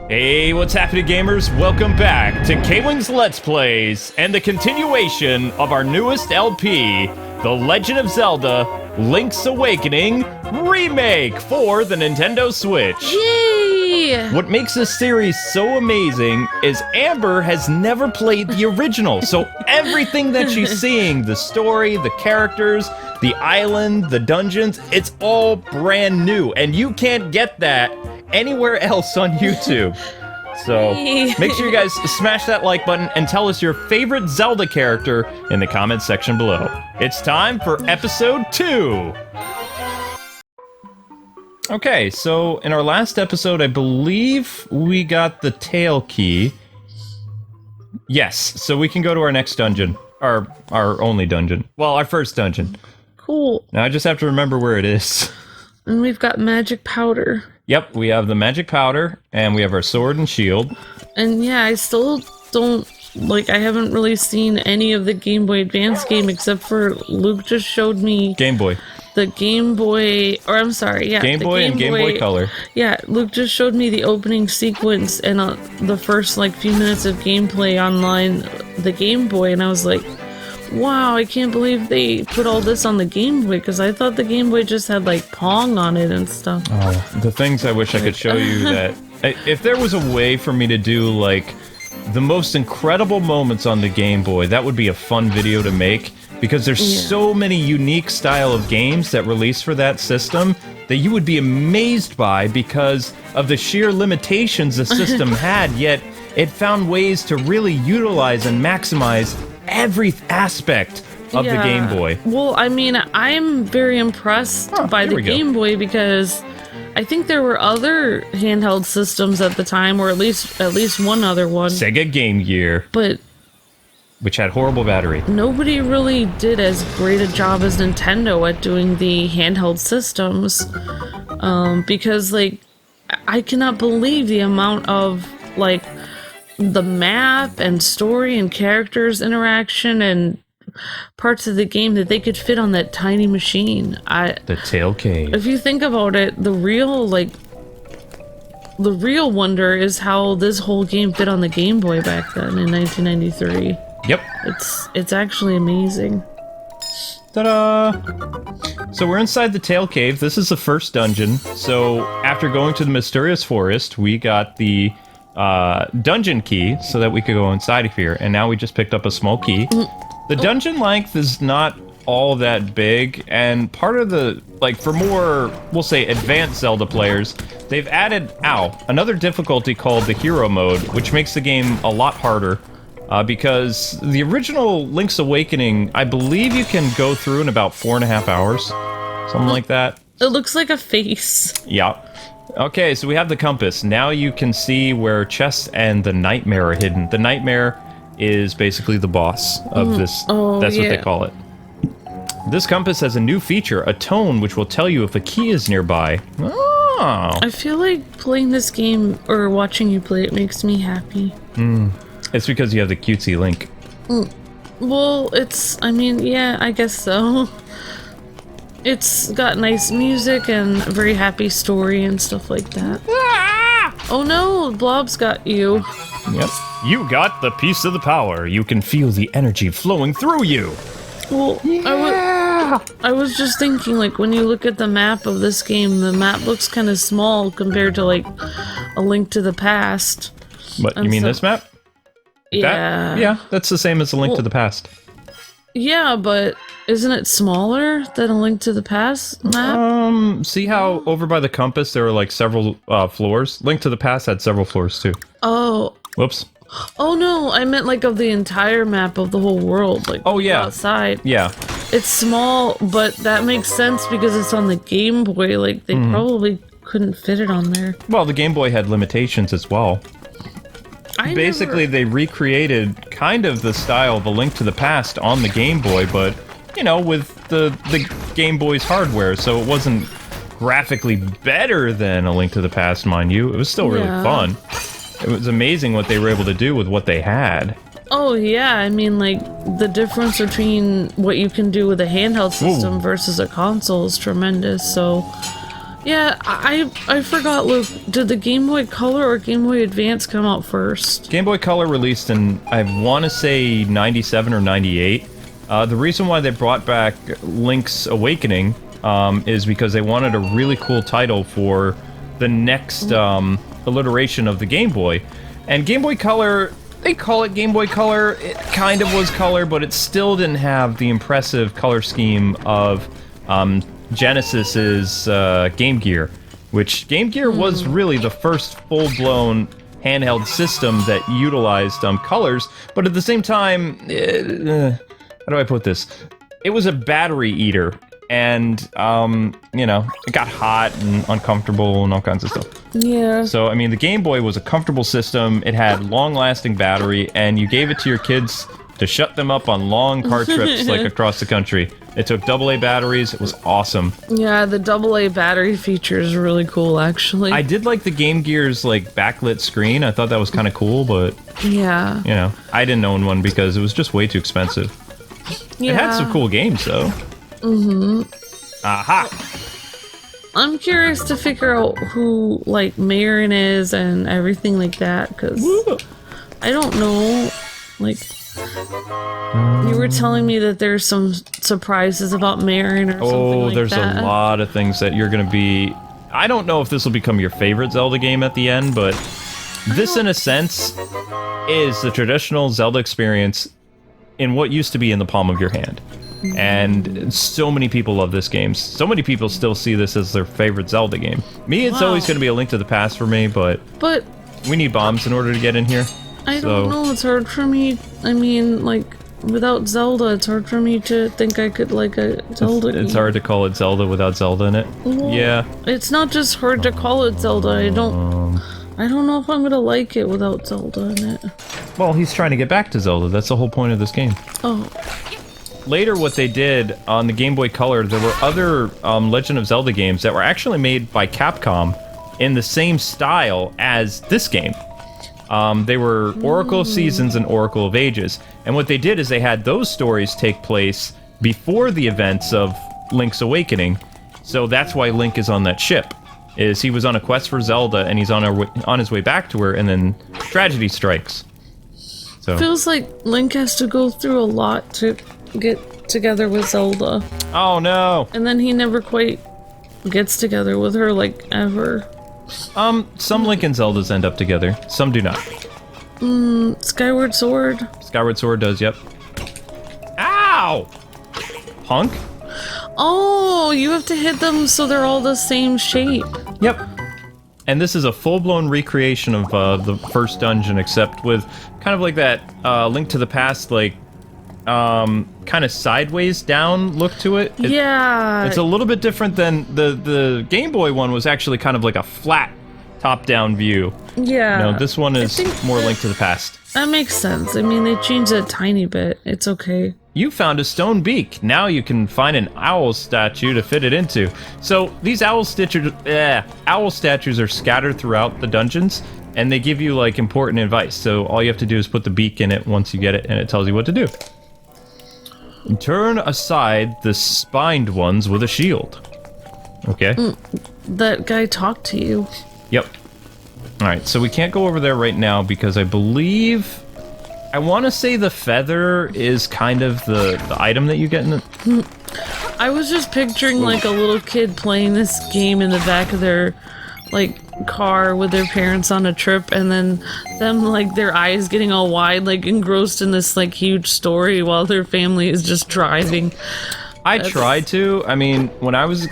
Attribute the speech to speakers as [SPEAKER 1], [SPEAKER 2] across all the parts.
[SPEAKER 1] Hey, what's happening, gamers? Welcome back to KwingsLetsPlays and the continuation of our newest LP, The Legend of Zelda: Link's Awakening Remake for the Nintendo Switch.
[SPEAKER 2] Yay!
[SPEAKER 1] What makes this series so amazing is Amber has never played the original, so everything that she's seeing, the story, the characters, the island, the dungeons, it's all brand new, and you can't get that anywhere else on YouTube. So make sure you guys smash that like button and tell us your favorite Zelda character in the comments section below. It's time for episode 2. Okay, so in our last episode, I believe we got the tail key. Yes, so we can go to our next dungeon. Our only dungeon. Well, our first dungeon.
[SPEAKER 2] Cool.
[SPEAKER 1] Now I just have to remember where it is.
[SPEAKER 2] And we've got magic powder.
[SPEAKER 1] Yep, we have the magic powder, and we have our sword and shield.
[SPEAKER 2] And yeah, I still don't, I haven't really seen any of the Game Boy Advance game except for Luke just showed me...
[SPEAKER 1] Game Boy.
[SPEAKER 2] The Game Boy, or I'm sorry, yeah.
[SPEAKER 1] Game Boy and Game Boy Color.
[SPEAKER 2] Yeah, Luke just showed me the opening sequence and the first, few minutes of gameplay online, the Game Boy, and I was like, wow, I can't believe they put all this on the Game Boy, because I thought the Game Boy just had, Pong on it and stuff.
[SPEAKER 1] Oh, the things I wish I could show you that... If there was a way for me to do, the most incredible moments on the Game Boy, that would be a fun video to make, because there's so many unique style of games that release for that system that you would be amazed by because of the sheer limitations the system had, yet it found ways to really utilize and maximize every aspect of the Game Boy.
[SPEAKER 2] Well, I mean, I'm very impressed by the Game Boy because I think there were other handheld systems at the time, or at least one other one.
[SPEAKER 1] Sega Game Gear.
[SPEAKER 2] But
[SPEAKER 1] which had horrible battery.
[SPEAKER 2] Nobody really did as great a job as Nintendo at doing the handheld systems. Because, I cannot believe the amount of, the map and story and characters interaction and parts of the game that they could fit on that tiny machine.
[SPEAKER 1] The Tail Cave.
[SPEAKER 2] If you think about it, the real wonder is how this whole game fit on the Game Boy back then in 1993.
[SPEAKER 1] Yep.
[SPEAKER 2] It's actually amazing.
[SPEAKER 1] Ta-da! So we're inside the Tail Cave. This is the first dungeon. So after going to the mysterious forest, we got the dungeon key so that we could go inside of here. And now we just picked up a small key. The dungeon length is not all that big, and part of the, for more, we'll say, advanced Zelda players, they've added, another difficulty called the hero mode, which makes the game a lot harder. Because the original Link's Awakening, I believe you can go through in about 4.5 hours. Something like that.
[SPEAKER 2] It looks like a face.
[SPEAKER 1] Yeah. Okay, so we have the compass. Now you can see where Chest and the Nightmare are hidden. The Nightmare is basically the boss of this. That's what they call it. This compass has a new feature, a tone, which will tell you if a key is nearby. Oh.
[SPEAKER 2] I feel like playing this game, or watching you play it, makes me happy.
[SPEAKER 1] It's because you have the cutesy Link.
[SPEAKER 2] Well, I guess so. It's got nice music and a very happy story and stuff like that. Oh no, Blob's got you.
[SPEAKER 1] Yep. You got the piece of the power. You can feel the energy flowing through you.
[SPEAKER 2] Well, I was just thinking, when you look at the map of this game, the map looks kind of small compared to, A Link to the Past.
[SPEAKER 1] What, you mean this map?
[SPEAKER 2] Yeah.
[SPEAKER 1] Yeah, that's the same as A Link to the Past.
[SPEAKER 2] Yeah, but isn't it smaller than A Link to the Past map?
[SPEAKER 1] See how over by the compass there are several floors? Link to the Past had several floors too.
[SPEAKER 2] Oh.
[SPEAKER 1] Whoops.
[SPEAKER 2] Oh no, I meant of the entire map of the whole world, outside.
[SPEAKER 1] Yeah.
[SPEAKER 2] It's small, but that makes sense because it's on the Game Boy, they probably couldn't fit it on there.
[SPEAKER 1] Well, the Game Boy had limitations as well. Basically, they recreated kind of the style of A Link to the Past on the Game Boy, but, with the Game Boy's hardware, so it wasn't graphically better than A Link to the Past, mind you. It was still really fun. It was amazing what they were able to do with what they had.
[SPEAKER 2] Oh, yeah, the difference between what you can do with a handheld system versus a console is tremendous, so... Yeah, I forgot, Luke. Did the Game Boy Color or Game Boy Advance come out first?
[SPEAKER 1] Game Boy Color released in, I want to say, 97 or 98. The reason why they brought back Link's Awakening is because they wanted a really cool title for the next alliteration of the Game Boy. And Game Boy Color, they call it Game Boy Color. It kind of was color, but it still didn't have the impressive color scheme of Genesis's Game Gear, which Game Gear was really the first full-blown handheld system that utilized colors, but at the same time, how do I put this? It was a battery eater, and, you know, it got hot and uncomfortable and all kinds of stuff.
[SPEAKER 2] Yeah.
[SPEAKER 1] So, I mean, the Game Boy was a comfortable system, it had long-lasting battery, and you gave it to your kids to shut them up on long car trips, like, across the country. It took AA batteries, it was awesome.
[SPEAKER 2] Yeah, the AA battery feature is really cool, actually.
[SPEAKER 1] I did like the Game Gear's, like, backlit screen, I thought that was kind of cool, but,
[SPEAKER 2] yeah.
[SPEAKER 1] you know, I didn't own one because it was just way too expensive.
[SPEAKER 2] Yeah.
[SPEAKER 1] It had some cool games, though. Mm-hmm. Aha!
[SPEAKER 2] I'm curious to figure out who, like, Marin is and everything like that, because I don't know, like, you were telling me that there's some surprises about Marin or something like that.
[SPEAKER 1] Oh, there's a lot of things that you're going to be... I don't know if this will become your favorite Zelda game at the end, but this, in a sense, is the traditional Zelda experience in what used to be in the palm of your hand. And so many people love this game. So many people still see this as their favorite Zelda game. Me, it's always going to be A Link to the Past for me, but we need bombs in order to get in here.
[SPEAKER 2] I don't know, it's hard for me. I mean, like, without Zelda, it's hard for me to think I could like a Zelda game.
[SPEAKER 1] It's hard to call it Zelda without Zelda in it.
[SPEAKER 2] Well,
[SPEAKER 1] yeah.
[SPEAKER 2] It's not just hard to call it Zelda. I don't know if I'm gonna like it without Zelda in it.
[SPEAKER 1] Well, he's trying to get back to Zelda. That's the whole point of this game.
[SPEAKER 2] Oh.
[SPEAKER 1] Later, what they did on the Game Boy Color, there were other Legend of Zelda games that were actually made by Capcom in the same style as this game. They were Oracle of Seasons and Oracle of Ages. And what they did is they had those stories take place before the events of Link's Awakening. So that's why Link is on that ship. Is he was on a quest for Zelda, and he's on his way back to her, and then tragedy strikes. So
[SPEAKER 2] feels like Link has to go through a lot to get together with Zelda.
[SPEAKER 1] Oh no!
[SPEAKER 2] And then he never quite gets together with her, like, ever.
[SPEAKER 1] Some Link and Zeldas end up together. Some do not.
[SPEAKER 2] Skyward Sword.
[SPEAKER 1] Skyward Sword does, yep. Ow! Punk?
[SPEAKER 2] Oh, you have to hit them so they're all the same shape.
[SPEAKER 1] Yep. And this is a full-blown recreation of the first dungeon, except with kind of like that Link to the Past, like, kind of sideways down look to it.
[SPEAKER 2] Yeah.
[SPEAKER 1] It's a little bit different than the Game Boy one was actually kind of like a flat top-down view.
[SPEAKER 2] Yeah.
[SPEAKER 1] No, this one is more Link to the Past.
[SPEAKER 2] That makes sense. I mean, they changed it a tiny bit. It's okay.
[SPEAKER 1] You found a stone beak. Now you can find an owl statue to fit it into. So these owl statues are scattered throughout the dungeons, and they give you like important advice. So all you have to do is put the beak in it once you get it, and it tells you what to do. And turn aside the spined ones with a shield. Okay.
[SPEAKER 2] That guy talked to you.
[SPEAKER 1] Yep. All right. So we can't go over there right now because I believe. I want to say the feather is kind of the item that you get in it.
[SPEAKER 2] I was just picturing like a little kid playing this game in the back of their like car with their parents on a trip, and then them like their eyes getting all wide, like engrossed in this like huge story while their family is just driving.
[SPEAKER 1] I tried to. I mean, when I was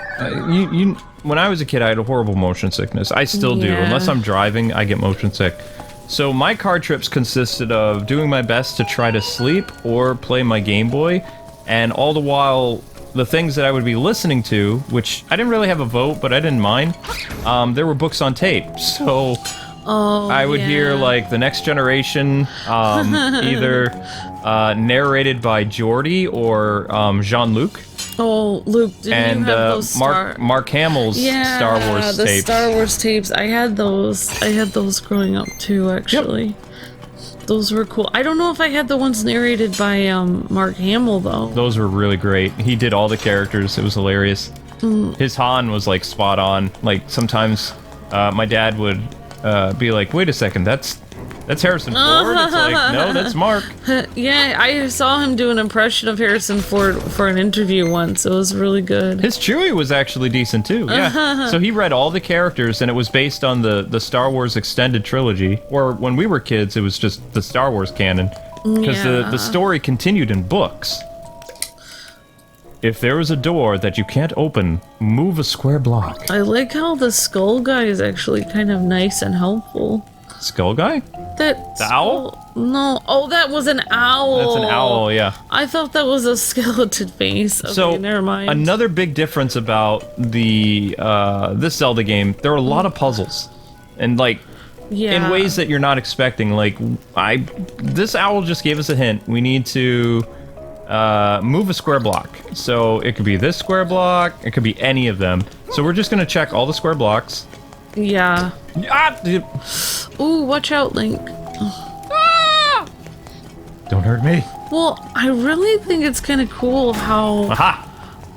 [SPEAKER 1] when I was a kid, I had a horrible motion sickness. I still do. Unless I'm driving, I get motion sick. So my car trips consisted of doing my best to try to sleep or play my Game Boy, and all the while, the things that I would be listening to, which I didn't really have a vote, but I didn't mind, there were books on tape. So I would hear like The Next Generation, either narrated by Geordie or Jean-Luc.
[SPEAKER 2] Oh, Luke, didn't you have those
[SPEAKER 1] Mark Hamill's Star Wars
[SPEAKER 2] the
[SPEAKER 1] tapes.
[SPEAKER 2] Star Wars tapes. I had those. I had those growing up too, actually. Yep. Those were cool. I don't know if I had the ones narrated by Mark Hamill though.
[SPEAKER 1] Those were really great. He did all the characters. It was hilarious. His Han was like spot on. Like sometimes my dad would be like, "Wait a second, that's Harrison Ford." It's like, no, that's Mark.
[SPEAKER 2] Yeah, I saw him do an impression of Harrison Ford for an interview once. It was really good.
[SPEAKER 1] His Chewie was actually decent too. Yeah. So he read all the characters, and it was based on the Star Wars extended trilogy. Or when we were kids, it was just the Star Wars canon, because the story continued in books. If there is a door that you can't open, move a square block.
[SPEAKER 2] I like how the skull guy is actually kind of nice and helpful.
[SPEAKER 1] Skull guy?
[SPEAKER 2] The
[SPEAKER 1] owl?
[SPEAKER 2] No. Oh, that was an owl.
[SPEAKER 1] That's an owl, yeah.
[SPEAKER 2] I thought that was a skeleton face. Okay,
[SPEAKER 1] so,
[SPEAKER 2] never mind.
[SPEAKER 1] Another big difference about the this Zelda game, there are a lot of puzzles. And, like, in ways that you're not expecting. Like, this owl just gave us a hint. We need to move a square block. So, it could be this square block. It could be any of them. So, we're just going to check all the square blocks.
[SPEAKER 2] Yeah. Ooh, watch out, Link.
[SPEAKER 1] Don't hurt me.
[SPEAKER 2] Well, I really think it's kind of cool how,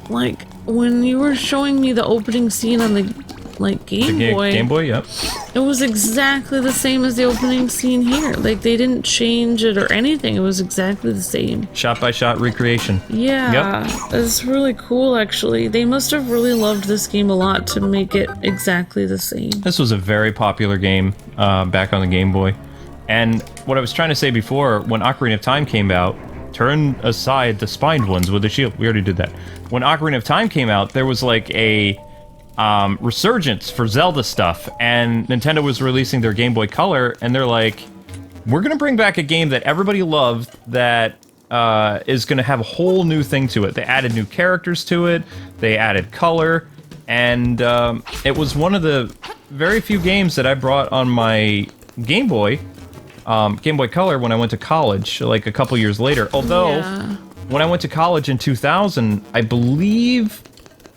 [SPEAKER 2] like, when you were showing me the opening scene on the, like, Game Boy.
[SPEAKER 1] Game Boy, yep.
[SPEAKER 2] It was exactly the same as the opening scene here. Like, they didn't change it or anything. It was exactly the same.
[SPEAKER 1] Shot-by-shot recreation.
[SPEAKER 2] Yeah. Yep. It's really cool, actually. They must have really loved this game a lot to make it exactly the same.
[SPEAKER 1] This was a very popular game back on the Game Boy. And what I was trying to say before, when Ocarina of Time came out, turn aside the spined ones with the shield. We already did that. When Ocarina of Time came out, there was like a resurgence for Zelda stuff, and Nintendo was releasing their Game Boy Color, and they're like, we're gonna bring back a game that everybody loved that is gonna have a whole new thing to it. They added new characters to it, they added color, and it was one of the very few games that I brought on my Game Boy Color when I went to college, like a couple years later. Although, when I went to college in 2000, I believe,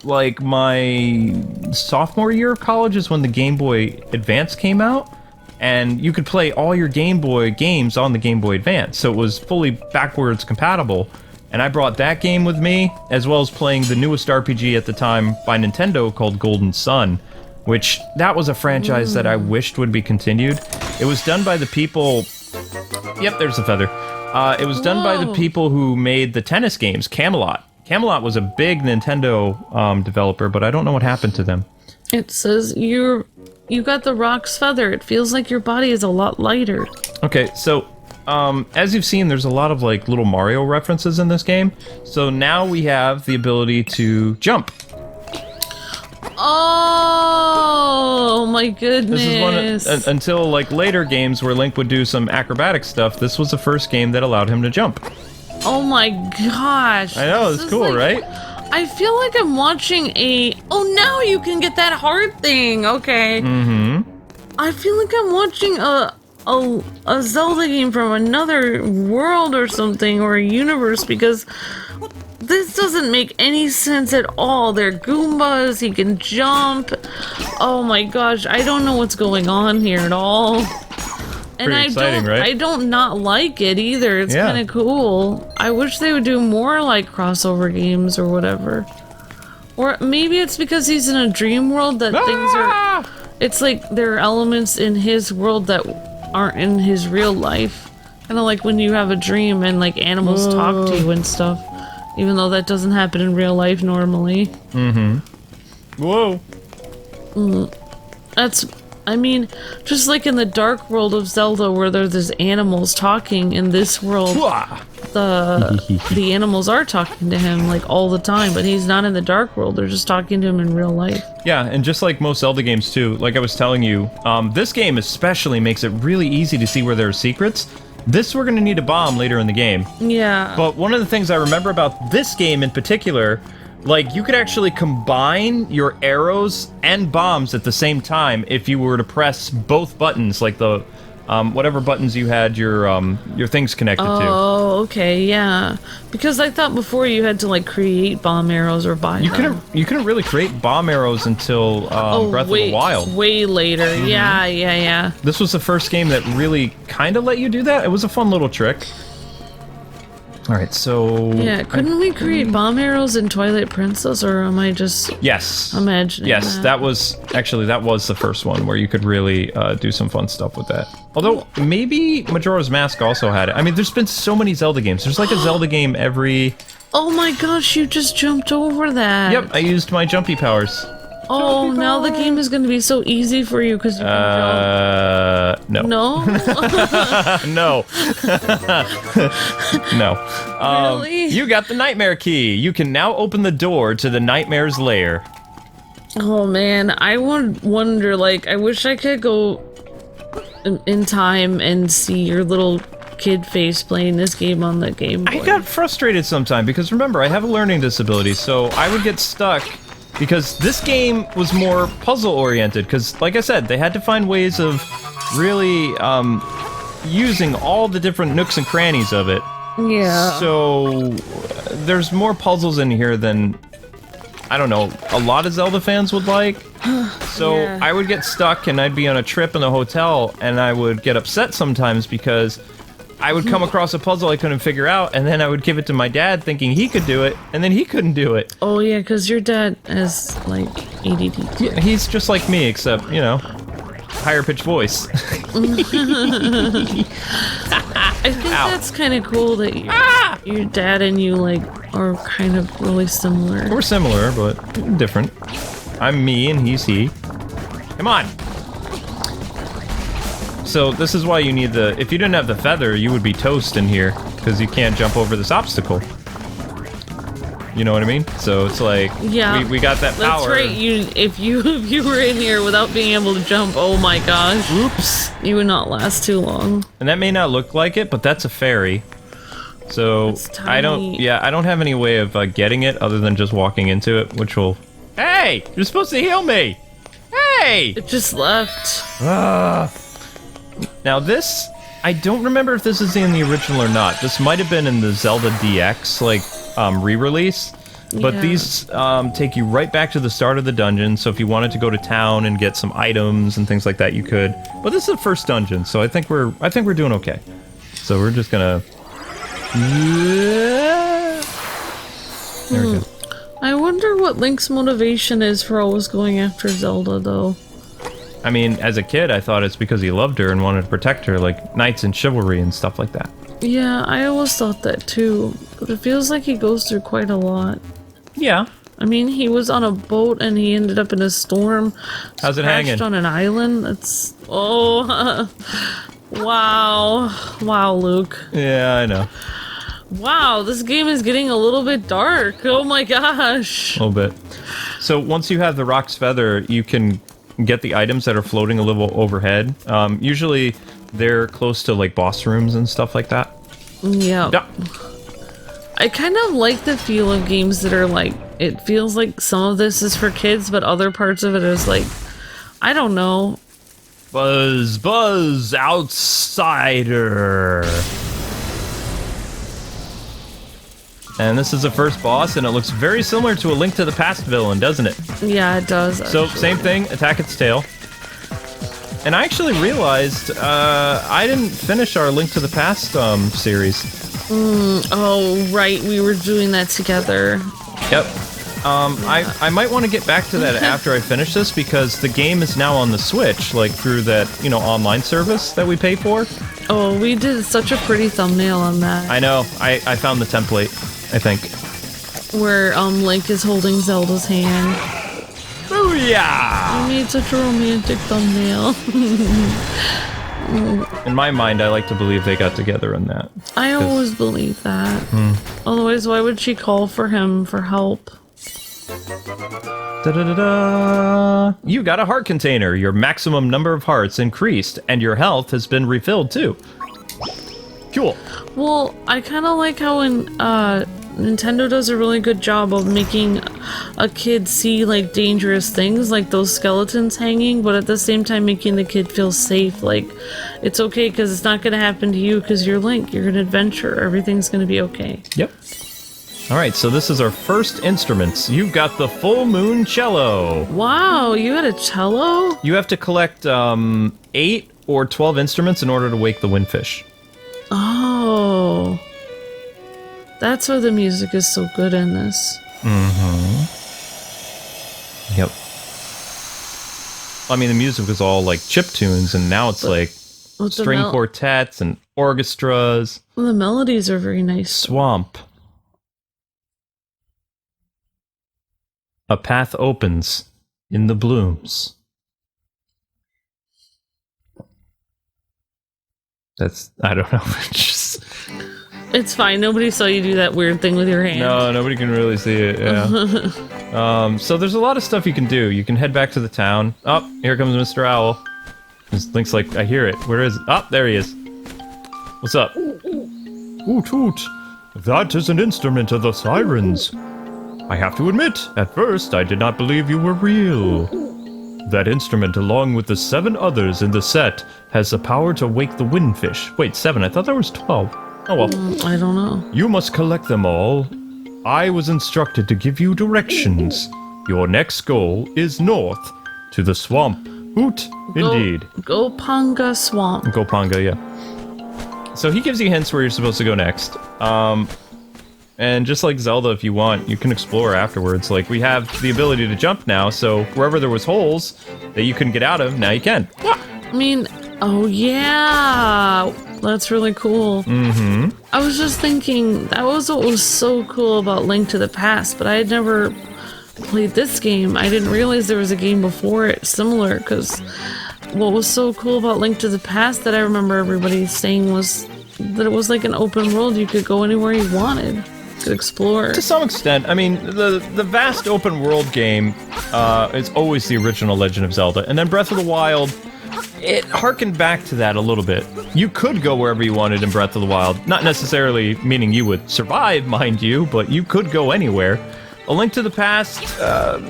[SPEAKER 1] like, my sophomore year of college is when the Game Boy Advance came out, and you could play all your Game Boy games on the Game Boy Advance, so it was fully backwards compatible, and I brought that game with me, as well as playing the newest RPG at the time by Nintendo called Golden Sun, which, that was a franchise that I wished would be continued. It was done by the people... Yep, there's the feather. It was done by the people who made the tennis games, Camelot. Camelot was a big Nintendo developer, but I don't know what happened to them.
[SPEAKER 2] It says you got the Rock's feather. It feels like your body is a lot lighter.
[SPEAKER 1] Okay, so as you've seen, there's a lot of like little Mario references in this game. So now we have the ability to jump.
[SPEAKER 2] Oh my goodness!
[SPEAKER 1] This is one until like later games where Link would do some acrobatic stuff. This was the first game that allowed him to jump.
[SPEAKER 2] Oh my gosh!
[SPEAKER 1] I know, it's cool,
[SPEAKER 2] like,
[SPEAKER 1] right?
[SPEAKER 2] I feel like I'm watching a... Oh, now you can get that heart thing! Okay. Mm-hmm. I feel like I'm watching a Zelda game from another world or something, or a universe, because this doesn't make any sense at all. They're Goombas, he can jump. Oh my gosh, I don't know what's going on here at all. And
[SPEAKER 1] Pretty exciting, right?
[SPEAKER 2] I don't not like it either. It's kind of cool. I wish they would do more like crossover games or whatever. Or maybe it's because he's in a dream world that things are... It's like there are elements in his world that aren't in his real life. Kind of like when you have a dream and like animals talk to you and stuff. Even though that doesn't happen in real life normally.
[SPEAKER 1] Mm-hmm. Whoa.
[SPEAKER 2] That's... I mean, just like in the dark world of Zelda where there's animals talking, in this world, the animals are talking to him, like, all the time, but he's not in the dark world, they're just talking to him in real life. Yeah,
[SPEAKER 1] and just like most Zelda games too, like I was telling you, this game especially makes it really easy to see where there are secrets. This we're gonna need a bomb later in the game.
[SPEAKER 2] Yeah.
[SPEAKER 1] But one of the things I remember about this game in particular, like, you could actually combine your arrows and bombs at the same time if you were to press both buttons, like the, whatever buttons you had your things connected to.
[SPEAKER 2] Oh, okay, yeah. Because I thought before you had to, like, create bomb arrows or buy them.
[SPEAKER 1] You couldn't really create bomb arrows until Breath of the Wild.
[SPEAKER 2] Way later. Mm-hmm. Yeah.
[SPEAKER 1] This was the first game that really kind of let you do that. It was a fun little trick. All right, so...
[SPEAKER 2] Yeah, couldn't we create bomb arrows in Twilight Princess, or am I just
[SPEAKER 1] Yes.
[SPEAKER 2] imagining
[SPEAKER 1] Yes, that was... Actually, that was the first one where you could really do some fun stuff with that. Although, maybe Majora's Mask also had it. I mean, there's been so many Zelda games. There's like a Zelda game every...
[SPEAKER 2] Oh my gosh, you just jumped over that.
[SPEAKER 1] Yep, I used my jumpy powers.
[SPEAKER 2] Oh, now the game is going to be so easy for you because you can jump.
[SPEAKER 1] No.
[SPEAKER 2] No?
[SPEAKER 1] No. No.
[SPEAKER 2] Really?
[SPEAKER 1] You got the Nightmare Key. You can now open the door to the Nightmare's lair.
[SPEAKER 2] Oh man, I would wonder, like, I wish I could go in time and see your little kid face playing this game on the Game Boy.
[SPEAKER 1] I got frustrated sometimes because remember, I have a learning disability, so I would get stuck because this game was more puzzle oriented because, like I said, they had to find ways of really using all the different nooks and crannies of it.
[SPEAKER 2] Yeah.
[SPEAKER 1] So there's more puzzles in here than, I don't know, a lot of Zelda fans would like. So
[SPEAKER 2] Yeah.
[SPEAKER 1] I would get stuck and I'd be on a trip in the hotel and I would get upset sometimes because I would come across a puzzle I couldn't figure out and then I would give it to my dad thinking he could do it and then he couldn't do it.
[SPEAKER 2] Oh yeah, because your dad has, like, ADD.
[SPEAKER 1] Yeah, he's just like me except, you know, higher pitched voice.
[SPEAKER 2] I think that's kind of cool that your dad and you, like, are kind of really similar.
[SPEAKER 1] We're similar, but different. I'm me and he's he. Come on! So this is why you need the... If you didn't have the feather, you would be toast in here, because you can't jump over this obstacle. You know what I mean? So it's like,
[SPEAKER 2] Yeah,
[SPEAKER 1] we got that power.
[SPEAKER 2] That's right. If you were in here without being able to jump, oh my gosh,
[SPEAKER 1] Oops.
[SPEAKER 2] you would not last too long.
[SPEAKER 1] And that may not look like it, but that's a fairy. So
[SPEAKER 2] It's
[SPEAKER 1] I don't have any way of getting it other than just walking into it, which will... Hey! You're supposed to heal me! Hey!
[SPEAKER 2] It just left.
[SPEAKER 1] Now this, I don't remember if this is in the original or not. This might have been in the Zelda DX, like, re-release. But
[SPEAKER 2] Yeah.
[SPEAKER 1] these take you right back to the start of the dungeon, so if you wanted to go to town and get some items and things like that, you could. But this is the first dungeon, so I think we're doing okay. So we're just gonna... There we go.
[SPEAKER 2] I wonder what Link's motivation is for always going after Zelda, though.
[SPEAKER 1] I mean, as a kid, I thought it's because he loved her and wanted to protect her, like knights and chivalry and stuff like that.
[SPEAKER 2] Yeah, I always thought that too, but it feels like he goes through quite a lot.
[SPEAKER 1] Yeah.
[SPEAKER 2] I mean, he was on a boat and he ended up in a storm.
[SPEAKER 1] How's it
[SPEAKER 2] crashed
[SPEAKER 1] hanging?
[SPEAKER 2] on an island. That's... Oh... Wow. Wow, Luke.
[SPEAKER 1] Yeah, I know.
[SPEAKER 2] Wow, this game is getting a little bit dark. Oh my gosh.
[SPEAKER 1] A little bit. So once you have the Rock's Feather, you can get the items that are floating a little overhead. Usually they're close to like boss rooms and stuff like that.
[SPEAKER 2] Yeah.
[SPEAKER 1] Yeah.
[SPEAKER 2] I kind of like the feel of games that are like, it feels like some of this is for kids, but other parts of it is like, I don't know.
[SPEAKER 1] Buzz, buzz, outsider. And this is the first boss, and it looks very similar to a Link to the Past villain, doesn't it?
[SPEAKER 2] Yeah, it does.
[SPEAKER 1] So,
[SPEAKER 2] actually.
[SPEAKER 1] same thing, attack its tail. And I actually realized I didn't finish our Link to the Past series.
[SPEAKER 2] Oh, right, we were doing that together.
[SPEAKER 1] Yep. I might want to get back to that after I finish this, because the game is now on the Switch, like through that, you know, online service that we pay for.
[SPEAKER 2] Oh, we did such a pretty thumbnail on that.
[SPEAKER 1] I know. I found the template, I think.
[SPEAKER 2] Where Link is holding Zelda's hand.
[SPEAKER 1] Booyah!
[SPEAKER 2] We made such a romantic thumbnail.
[SPEAKER 1] In my mind, I like to believe they got together in that.
[SPEAKER 2] I always believe that. Otherwise, why would she call for him for help?
[SPEAKER 1] Da-da-da-da. You got a heart container. Your maximum number of hearts increased, and your health has been refilled too. Cool.
[SPEAKER 2] Well, I kind of like how in Nintendo does a really good job of making a kid see like dangerous things, like those skeletons hanging, but at the same time making the kid feel safe. Like it's okay because it's not going to happen to you because you're Link. You're an adventurer. Everything's going to be okay.
[SPEAKER 1] Yep. All right, so this is our first instruments. You've got the full moon cello.
[SPEAKER 2] Wow, you got a cello?
[SPEAKER 1] You have to collect 8 or 12 instruments in order to wake the windfish.
[SPEAKER 2] Oh. That's why the music is so good in this.
[SPEAKER 1] Yep. I mean, the music was all like chip tunes, and now it's like string quartets and orchestras.
[SPEAKER 2] The melodies are very nice.
[SPEAKER 1] Swamp. A path opens in the blooms. That's, I don't know.
[SPEAKER 2] It's fine. Nobody saw you do that weird thing with your hand.
[SPEAKER 1] No, nobody can really see it, yeah. So there's a lot of stuff you can do. You can head back to the town. Oh, here comes Mr. Owl. Link's like, I hear it. Where is it? Oh, there he is. What's up? Hoot hoot. That is an instrument of the sirens. I have to admit, at first I did not believe you were real. That instrument, along with the 7 others in the set, has the power to wake the windfish. Wait, 7? I thought there was 12. Oh well.
[SPEAKER 2] I don't know.
[SPEAKER 1] You must collect them all. I was instructed to give you directions. Your next goal is north, to the swamp. Hoot, indeed.
[SPEAKER 2] Gopanga Swamp.
[SPEAKER 1] Gopanga, yeah. So he gives you hints where you're supposed to go next. And just like Zelda, if you want, you can explore afterwards. Like, we have the ability to jump now, so wherever there was holes that you couldn't get out of, now you can.
[SPEAKER 2] I mean, oh yeah, that's really cool. Mm-hmm. I was just thinking, that was what was so cool about Link to the Past, but I had never played this game. I didn't realize there was a game before it similar, because what was so cool about Link to the Past that I remember everybody saying was that it was like an open world. You could go anywhere you wanted. To explore. To
[SPEAKER 1] some extent. I mean, the vast open world game is always the original Legend of Zelda. And then Breath of the Wild, it harkened back to that a little bit. You could go wherever you wanted in Breath of the Wild. Not necessarily meaning you would survive, mind you, but you could go anywhere. A Link to the Past,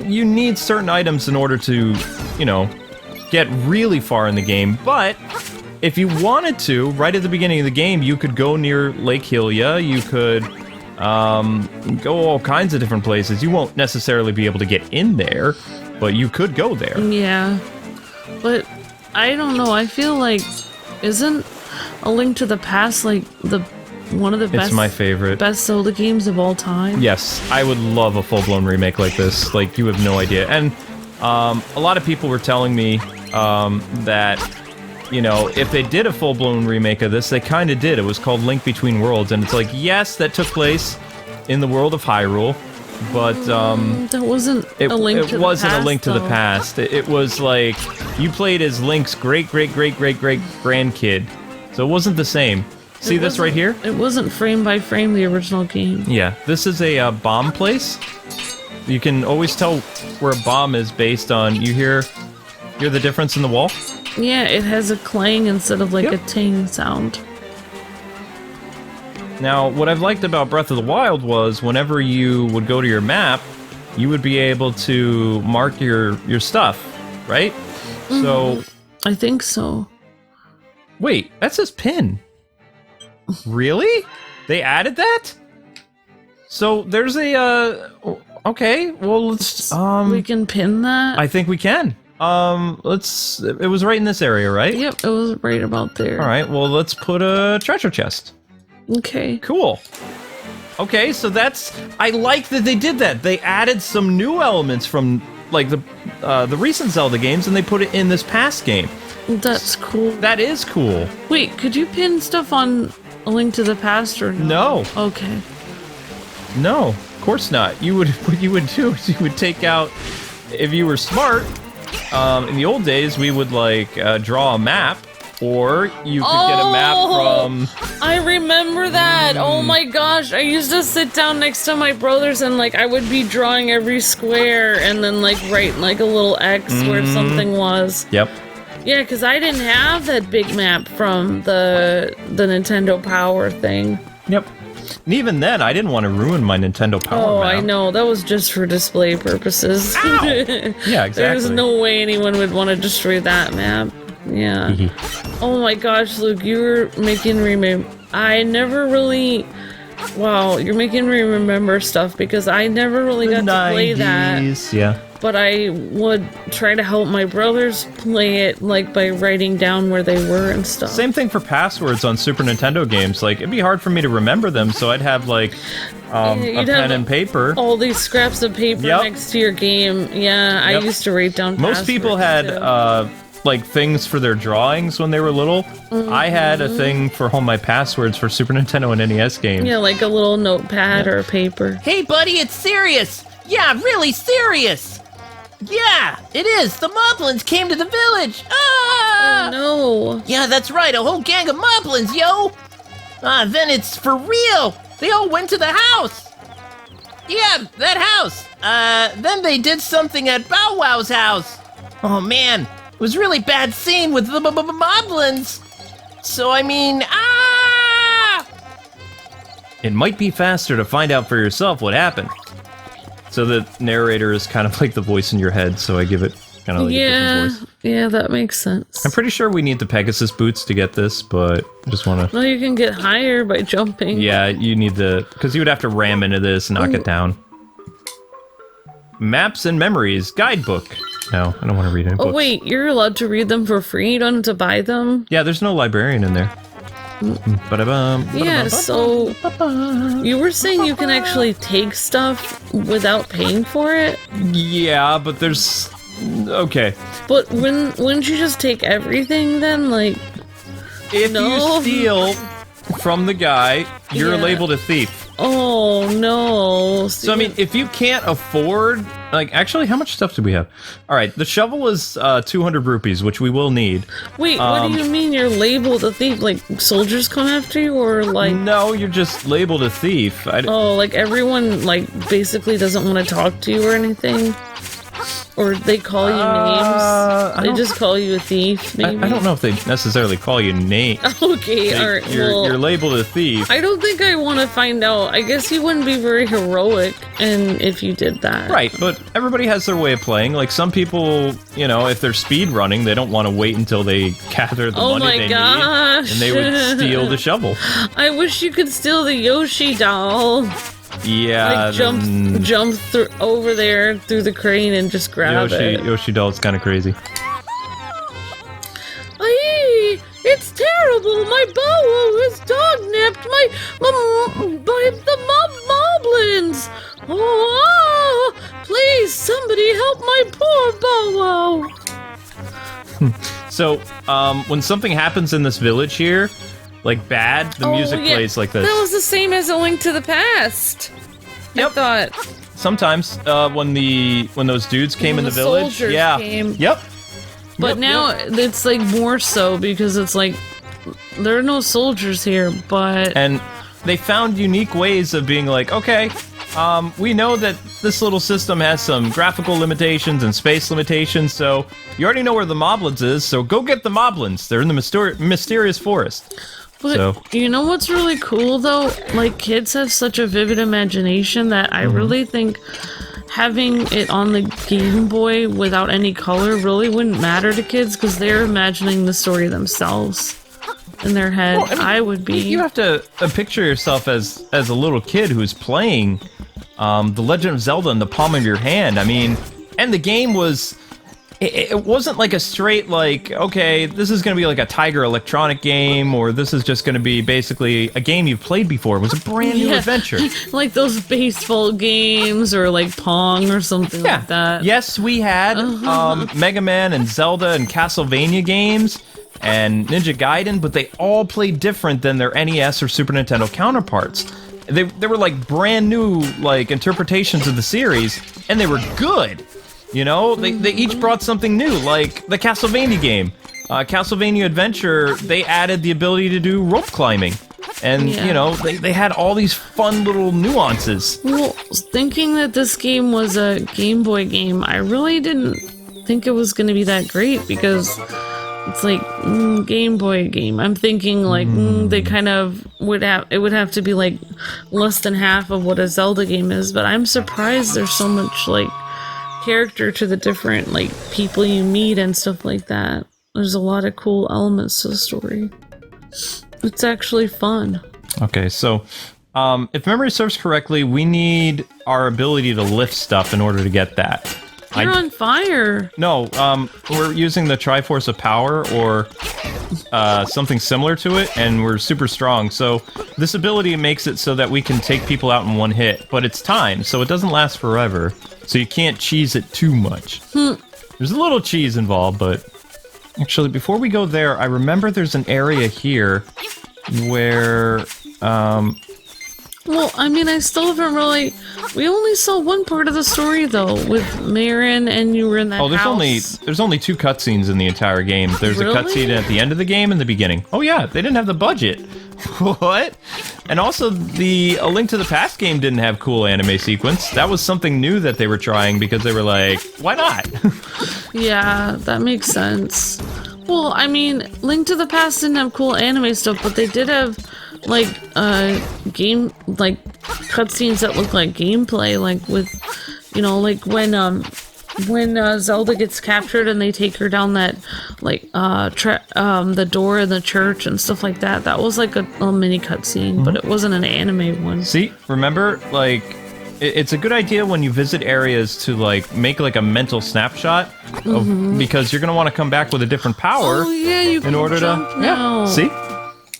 [SPEAKER 1] you need certain items in order to, you know, get really far in the game. But if you wanted to, right at the beginning of the game, you could go near Lake Hylia, you could go all kinds of different places. You won't necessarily be able to get in there, but you could go there.
[SPEAKER 2] Yeah, but I don't know. I feel like, isn't A Link to the Past like one of the best?
[SPEAKER 1] It's my favorite.
[SPEAKER 2] Best Zelda games of all time.
[SPEAKER 1] Yes, I would love a full-blown remake like this. Like, you have no idea. And a lot of people were telling me that, you know, if they did a full-blown remake of this, they kind of did. It was called Link Between Worlds, and it's like, yes, that took place in the world of Hyrule, but
[SPEAKER 2] that wasn't a Link to the Past. It wasn't a Link to the Past.
[SPEAKER 1] It was like you played as Link's great-great-great-great-great-grandkid, so it wasn't the same. See this right here?
[SPEAKER 2] It wasn't frame by frame the original game.
[SPEAKER 1] Yeah, this is a bomb place. You can always tell where a bomb is based on, you hear the difference in the wall?
[SPEAKER 2] Yeah, it has a clang instead of like a ting sound.
[SPEAKER 1] Now, what I've liked about Breath of the Wild was whenever you would go to your map, you would be able to mark your stuff, right? Mm-hmm. So...
[SPEAKER 2] I think so.
[SPEAKER 1] Wait, that says pin. Really? They added that? So there's a, okay, well, let's,
[SPEAKER 2] we can pin that?
[SPEAKER 1] I think we can. It was right in this area, right?
[SPEAKER 2] Yep, it was right about there.
[SPEAKER 1] Alright, well, let's put a treasure chest.
[SPEAKER 2] Okay.
[SPEAKER 1] Cool. Okay, so I like that they did that. They added some new elements from, like, the recent Zelda games, and they put it in this past game.
[SPEAKER 2] That's cool.
[SPEAKER 1] That is cool.
[SPEAKER 2] Wait, could you pin stuff on A Link to the Past or no?
[SPEAKER 1] No.
[SPEAKER 2] Okay.
[SPEAKER 1] No, of course not. What you would do is you would take out, if you were smart, in the old days, we would, like, draw a map, or you could get a map from...
[SPEAKER 2] I remember that! Oh my gosh, I used to sit down next to my brothers and, like, I would be drawing every square and then, like, write, like, a little X where something was.
[SPEAKER 1] Yep.
[SPEAKER 2] Yeah, because I didn't have that big map from the Nintendo Power thing.
[SPEAKER 1] Yep. And even then, I didn't want to ruin my Nintendo Power map.
[SPEAKER 2] I know. That was just for display purposes.
[SPEAKER 1] Yeah, exactly.
[SPEAKER 2] There's no way anyone would want to destroy that map. Yeah. Oh my gosh, Luke, you were making Remake. I never really Wow, you're making me remember stuff because I never really got to play that.
[SPEAKER 1] Yeah.
[SPEAKER 2] But I would try to help my brothers play it, like, by writing down where they were and stuff.
[SPEAKER 1] Same thing for passwords on Super Nintendo games. Like, it'd be hard for me to remember them, so I'd have, like, a pen and paper.
[SPEAKER 2] All these scraps of paper next to your game. Yeah, I used to write down passwords.
[SPEAKER 1] Most people had, like, things for their drawings when they were little. I had a thing for all my passwords for Super Nintendo and NES games.
[SPEAKER 2] Yeah, like a little notepad or paper.
[SPEAKER 3] Hey, buddy, it's serious. Yeah, really serious. Yeah, it is. The Moblins came to the village. Ah!
[SPEAKER 2] Oh, no.
[SPEAKER 3] Yeah, that's right. A whole gang of Moblins, yo. Then it's for real. They all went to the house. Yeah, that house. Then they did something at Bow Wow's house. Oh, man. It was really bad scene with the Moblins. So, I mean,
[SPEAKER 1] It might be faster to find out for yourself what happened. So the narrator is kind of like the voice in your head, so I give it kind of like a different voice.
[SPEAKER 2] Yeah, that makes sense.
[SPEAKER 1] I'm pretty sure we need the Pegasus boots to get this, but I just want to...
[SPEAKER 2] Well, you can get higher by jumping.
[SPEAKER 1] Yeah, you need the... Because you would have to ram into this and knock it down. Maps and Memories Guidebook. No, I don't want to read any books.
[SPEAKER 2] Oh, wait, you're allowed to read them for free? You don't have to buy them?
[SPEAKER 1] Yeah, there's no librarian in there.
[SPEAKER 2] Yeah, so you were saying you can actually take stuff without paying for it?
[SPEAKER 1] Yeah, but there's... Okay.
[SPEAKER 2] But wouldn't you just take everything then? Like,
[SPEAKER 1] If you steal from the guy, you're labeled a thief.
[SPEAKER 2] Oh, no.
[SPEAKER 1] So, I mean, if you can't afford... Like, actually, how much stuff do we have? Alright, the shovel is 200 rupees, which we will need.
[SPEAKER 2] Wait, what do you mean you're labeled a thief? Like, soldiers come after you, or like...
[SPEAKER 1] No, you're just labeled a thief.
[SPEAKER 2] Oh, like everyone, like, basically doesn't want to talk to you or anything? Or they call you names? They just call you a thief, maybe?
[SPEAKER 1] I don't know if they necessarily call you names.
[SPEAKER 2] Okay, alright,
[SPEAKER 1] You're labeled a thief.
[SPEAKER 2] I don't think I want to find out. I guess you wouldn't be very heroic if you did that.
[SPEAKER 1] Right, but everybody has their way of playing. Like, some people, you know, if they're speed running, they don't want to wait until they gather the money they need. And they would steal the shovel.
[SPEAKER 2] I wish you could steal the Yoshi doll.
[SPEAKER 1] Yeah.
[SPEAKER 2] Like jump over there through the crane and just grab it.
[SPEAKER 1] Yoshi doll's kind of crazy.
[SPEAKER 2] Aye, it's terrible. My Bow Wow is dog-napped by the moblins. Oh, please, somebody help my poor Bow Wow.
[SPEAKER 1] So, when something happens in this village here, like bad, the music plays like this.
[SPEAKER 2] That was the same as A Link to the Past.
[SPEAKER 1] Yep.
[SPEAKER 2] I thought.
[SPEAKER 1] Sometimes, when those dudes came in the village,
[SPEAKER 2] soldiers came.
[SPEAKER 1] Yep.
[SPEAKER 2] But now it's like more so because it's like there are no soldiers here, and
[SPEAKER 1] they found unique ways of being like, okay, we know that this little system has some graphical limitations and space limitations, so you already know where the Moblins is, so go get the Moblins. They're in the mysterious forest.
[SPEAKER 2] But you know what's really cool though? Like, kids have such a vivid imagination that I really think having it on the Game Boy without any color really wouldn't matter to kids because they're imagining the story themselves in their head. Well, I would be.
[SPEAKER 1] You have to picture yourself as a little kid who's playing The Legend of Zelda in the palm of your hand. I mean, and the game was... It wasn't like a straight, like, okay, this is going to be like a Tiger Electronic game, or this is just going to be basically a game you've played before. It was a brand new adventure.
[SPEAKER 2] Like those baseball games, or like Pong, or something like that.
[SPEAKER 1] Yes, we had Mega Man and Zelda and Castlevania games, and Ninja Gaiden, but they all played different than their NES or Super Nintendo counterparts. They were like brand new, like, interpretations of the series, and they were good. You know, they each brought something new, like the Castlevania game. Castlevania Adventure, they added the ability to do rope climbing. And, you know, they had all these fun little nuances.
[SPEAKER 2] Well, thinking that this game was a Game Boy game, I really didn't think it was going to be that great, because it's like, Game Boy game. I'm thinking, like, they kind of would have to be, like, less than half of what a Zelda game is, but I'm surprised there's so much, like, character to the different, like, people you meet and stuff like that. There's a lot of cool elements to the story. It's actually fun.
[SPEAKER 1] Okay, so If memory serves correctly, we need our ability to lift stuff in order to get that.
[SPEAKER 2] You're on fire.
[SPEAKER 1] No, we're using the Triforce of Power or something similar to it, and we're super strong. So this ability makes it so that we can take people out in one hit, but it's timed, so it doesn't last forever. So you can't cheese it too much. There's a little cheese involved, but actually, before we go there, I remember there's an area here where
[SPEAKER 2] Well, I mean, I still haven't really... We only saw one part of the story, though, with Marin and you were in that house.
[SPEAKER 1] There's only 2 cutscenes in the entire game. There's
[SPEAKER 2] Really?
[SPEAKER 1] a cutscene at the end of the game and the beginning. Oh yeah, they didn't have the budget. What? And also, the A Link to the Past game didn't have cool anime sequence. That was something new that they were trying because they were like, why not?
[SPEAKER 2] Yeah, that makes sense. Well, I mean, Link to the Past didn't have cool anime stuff, but they did have, like, game, like, cutscenes that look like gameplay, like with, you know, like when Zelda gets captured and they take her down that, like, the door in the church and stuff like that. That was like a mini cutscene, but it wasn't an anime one.
[SPEAKER 1] See, remember, like, it's a good idea when you visit areas to, like, make, like, a mental snapshot of, because you're gonna want to come back with a different power.
[SPEAKER 2] Oh yeah, you can
[SPEAKER 1] in order
[SPEAKER 2] jump
[SPEAKER 1] to
[SPEAKER 2] now.
[SPEAKER 1] Yeah, see?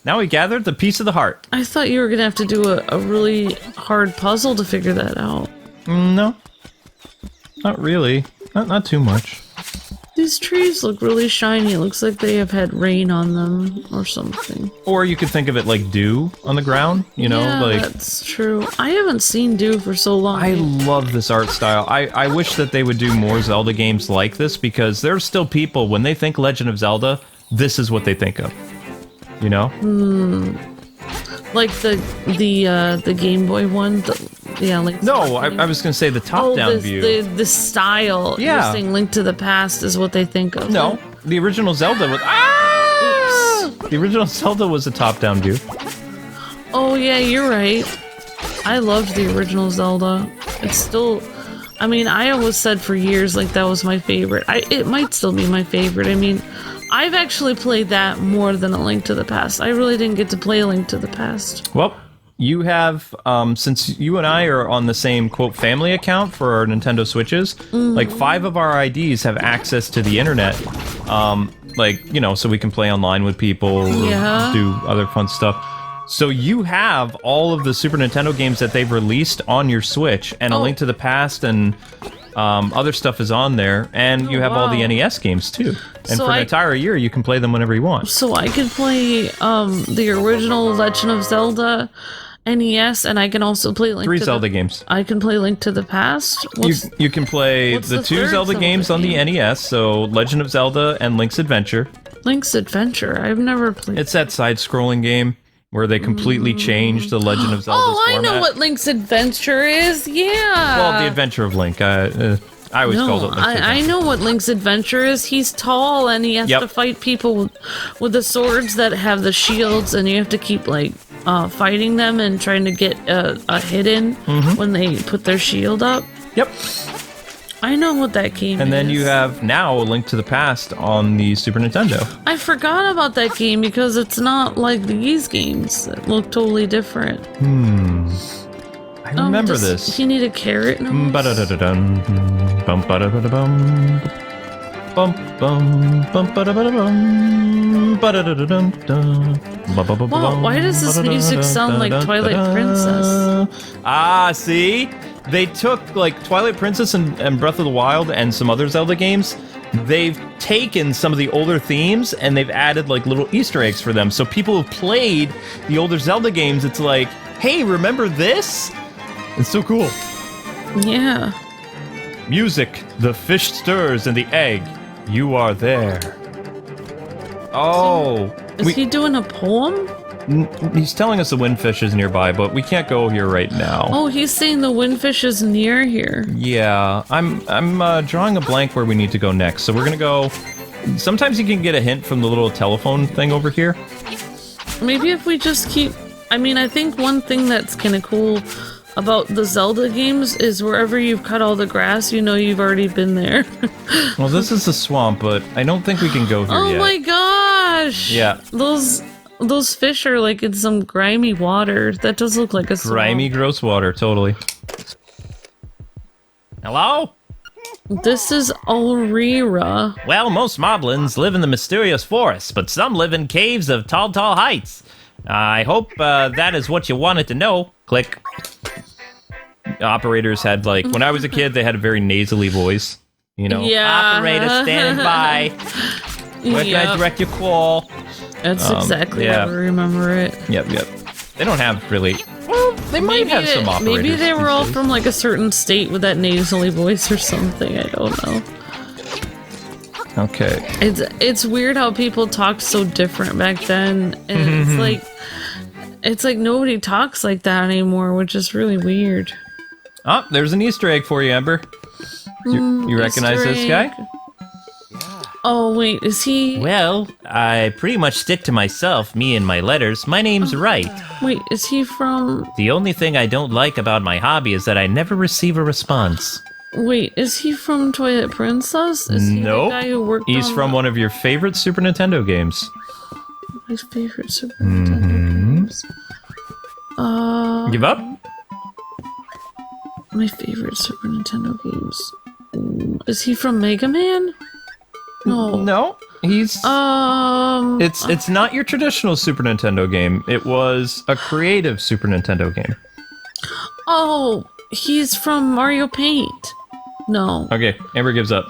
[SPEAKER 1] Now we gathered the piece of the heart.
[SPEAKER 2] I thought you were gonna have to do a really hard puzzle to figure that out.
[SPEAKER 1] No. Not really. Not too much.
[SPEAKER 2] These trees look really shiny. It looks like they have had rain on them or something.
[SPEAKER 1] Or you could think of it like dew on the ground, you know?
[SPEAKER 2] Yeah,
[SPEAKER 1] like
[SPEAKER 2] that's true. I haven't seen dew for so long.
[SPEAKER 1] I love this art style. I wish that they would do more Zelda games like this, because there's still people, when they think Legend of Zelda, this is what they think of. You know?
[SPEAKER 2] Like the Game Boy one? Like
[SPEAKER 1] No, I was gonna say the top-down view.
[SPEAKER 2] The style.
[SPEAKER 1] Yeah.
[SPEAKER 2] You're saying Link to the Past is what they think of.
[SPEAKER 1] No, the original Zelda was... Ah! The original Zelda was a top-down view.
[SPEAKER 2] Oh yeah, you're right. I loved the original Zelda. It's still... I mean, I always said for years, like, that was my favorite. It might still be my favorite. I mean, I've actually played that more than A Link to the Past. I really didn't get to play A Link to the Past.
[SPEAKER 1] Well, you have, since you and I are on the same, quote, family account for our Nintendo Switches, like 5 of our IDs have access to the internet, like, you know, so we can play online with people, or do other fun stuff. So you have all of the Super Nintendo games that they've released on your Switch, and A Link to the Past and other stuff is on there, and you have all the NES games too. And
[SPEAKER 2] So
[SPEAKER 1] for an entire year, you can play them whenever you want.
[SPEAKER 2] So I could play the original Legend of Zelda NES, and I can also play Link
[SPEAKER 1] 3
[SPEAKER 2] to
[SPEAKER 1] Zelda games.
[SPEAKER 2] I can play Link to the Past.
[SPEAKER 1] You can play
[SPEAKER 2] what's
[SPEAKER 1] the
[SPEAKER 2] the
[SPEAKER 1] 2
[SPEAKER 2] third
[SPEAKER 1] Zelda
[SPEAKER 2] Zelda
[SPEAKER 1] games on the
[SPEAKER 2] game?
[SPEAKER 1] NES, so Legend of Zelda and Link's Adventure.
[SPEAKER 2] Link's Adventure. I've never played.
[SPEAKER 1] It's that side-scrolling game where they completely changed the Legend of Zelda's
[SPEAKER 2] Oh, I
[SPEAKER 1] format.
[SPEAKER 2] know what Link's Adventure is. Yeah.
[SPEAKER 1] Well, the Adventure of Link. I always called it Link's Adventure.
[SPEAKER 2] I know what Link's Adventure is. He's tall and he has to fight people with the swords that have the shields, and you have to keep like fighting them and trying to get a hit in when they put their shield up.
[SPEAKER 1] Yep.
[SPEAKER 2] I know what that game is.
[SPEAKER 1] And then you have now A Link to the Past on the Super Nintendo.
[SPEAKER 2] I forgot about that game because it's not like these games. It look totally different.
[SPEAKER 1] I remember
[SPEAKER 2] does
[SPEAKER 1] this.
[SPEAKER 2] He need a carrot nose?
[SPEAKER 1] Ba-da-da-da-dun, bum-ba-da-ba-da-bum, bum-bum, bum-ba-da-ba-da-bum, ba-da-da-da-dun-dun, ba-ba-ba-bum,
[SPEAKER 2] Wow, why does this music sound like Twilight Princess?
[SPEAKER 1] Ah, see? They took, like, Twilight Princess and Breath of the Wild and some other Zelda games. They've taken some of the older themes and they've added, like, little Easter eggs for them. So people who've played the older Zelda games, it's like, hey, remember this? It's so cool.
[SPEAKER 2] Yeah.
[SPEAKER 1] Music, the fish stirs in the egg. You are there. Oh.
[SPEAKER 2] Is he doing a poem?
[SPEAKER 1] He's telling us the windfish is nearby, but we can't go here right now.
[SPEAKER 2] Oh, he's saying the windfish is near here.
[SPEAKER 1] Yeah, I'm drawing a blank where we need to go next. So we're gonna go... Sometimes you can get a hint from the little telephone thing over here.
[SPEAKER 2] Maybe if we just keep... I mean, I think one thing that's kind of cool about the Zelda games is wherever you've cut all the grass, you know you've already been there.
[SPEAKER 1] Well, this is a swamp, but I don't think we can go here yet.
[SPEAKER 2] Oh my gosh!
[SPEAKER 1] Yeah.
[SPEAKER 2] Those... those fish are like in some grimy water. That does look like a
[SPEAKER 1] Grimy,
[SPEAKER 2] swamp.
[SPEAKER 1] gross water, totally. Hello?
[SPEAKER 2] This is Aurora.
[SPEAKER 3] Well, most moblins live in the mysterious forest, but some live in caves of tall heights. I hope that is what you wanted to know. Click.
[SPEAKER 1] Operators had, like, when I was a kid, they had a very nasally voice. You know,
[SPEAKER 2] Yeah.
[SPEAKER 3] Operator standing by. Where can I
[SPEAKER 2] Yep.
[SPEAKER 3] direct your call?
[SPEAKER 2] That's exactly
[SPEAKER 1] yeah.
[SPEAKER 2] how I remember it.
[SPEAKER 1] Yep. They don't have really... Well, they might have some operators.
[SPEAKER 2] Maybe they were all
[SPEAKER 1] these days.
[SPEAKER 2] from like a certain state with that nasally voice or something. I don't know.
[SPEAKER 1] Okay.
[SPEAKER 2] It's weird how people talked so different back then, and it's like nobody talks like that anymore, which is really weird.
[SPEAKER 1] Oh, there's an Easter egg for you, Ember. You recognize
[SPEAKER 2] Easter
[SPEAKER 1] this
[SPEAKER 2] egg.
[SPEAKER 1] guy?
[SPEAKER 2] Oh wait, is he?
[SPEAKER 3] Well, I pretty much stick to myself, me and my letters. My name's Wright.
[SPEAKER 2] Wait, is he from?
[SPEAKER 3] The only thing I don't like about my hobby is that I never receive a response.
[SPEAKER 2] Wait, is he from Twilight Princess? Is he
[SPEAKER 1] Nope.
[SPEAKER 2] the guy who worked
[SPEAKER 1] He's
[SPEAKER 2] on
[SPEAKER 1] from one of your favorite Super Nintendo games.
[SPEAKER 2] my favorite Super Nintendo games?
[SPEAKER 1] Give up?
[SPEAKER 2] My favorite Super Nintendo games. Is he from Mega Man? No.
[SPEAKER 1] No, he's... It's not your traditional Super Nintendo game. It was a creative Super Nintendo game.
[SPEAKER 2] Oh, he's from Mario Paint. No.
[SPEAKER 1] Okay, Amber gives up.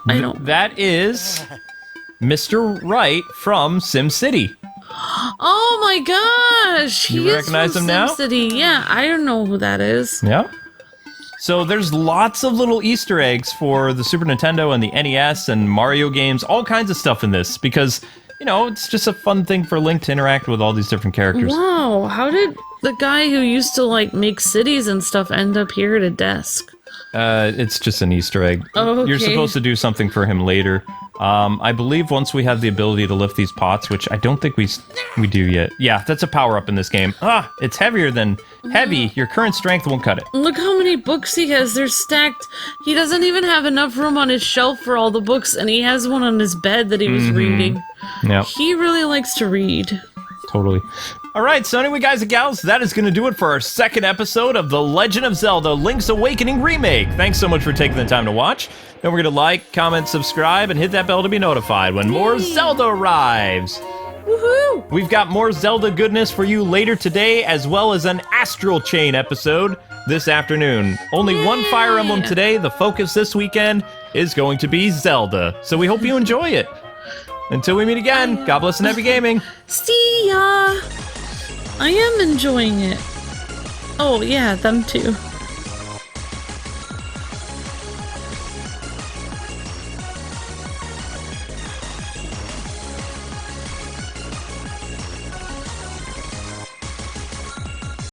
[SPEAKER 2] I don't.
[SPEAKER 1] That is Mr. Wright from SimCity.
[SPEAKER 2] Oh my gosh!
[SPEAKER 1] You
[SPEAKER 2] he is
[SPEAKER 1] recognize
[SPEAKER 2] from
[SPEAKER 1] him now?
[SPEAKER 2] SimCity. Yeah, I don't know who that is.
[SPEAKER 1] Yeah. So there's lots of little Easter eggs for the Super Nintendo and the NES and Mario games, all kinds of stuff in this, because, you know, it's just a fun thing for Link to interact with all these different characters.
[SPEAKER 2] Wow, how did the guy who used to like make cities and stuff end up here at a desk?
[SPEAKER 1] It's just an Easter egg.
[SPEAKER 2] Oh, okay.
[SPEAKER 1] You're supposed to do something for him later. I believe once we have the ability to lift these pots, which I don't think we do yet. Yeah, that's a power-up in this game. Ah, it's heavier than heavy. Your current strength won't cut it.
[SPEAKER 2] Look how many books he has. They're stacked. He doesn't even have enough room on his shelf for all the books, and he has one on his bed that he was reading.
[SPEAKER 1] Yeah,
[SPEAKER 2] He really likes to read.
[SPEAKER 1] totally. All right, so anyway, guys and gals, that is going to do it for our second episode of The Legend of Zelda Link's Awakening Remake. Thanks so much for taking the time to watch. Don't forget to like, comment, subscribe, and hit that bell to be notified when more Zelda arrives.
[SPEAKER 2] Woohoo!
[SPEAKER 1] We've got more Zelda goodness for you later today, as well as an Astral Chain episode this afternoon. Only one Fire Emblem today. The focus this weekend is going to be Zelda. So we hope you enjoy it. Until we meet again, God bless and happy gaming.
[SPEAKER 2] See ya! I am enjoying it. Oh yeah, them too.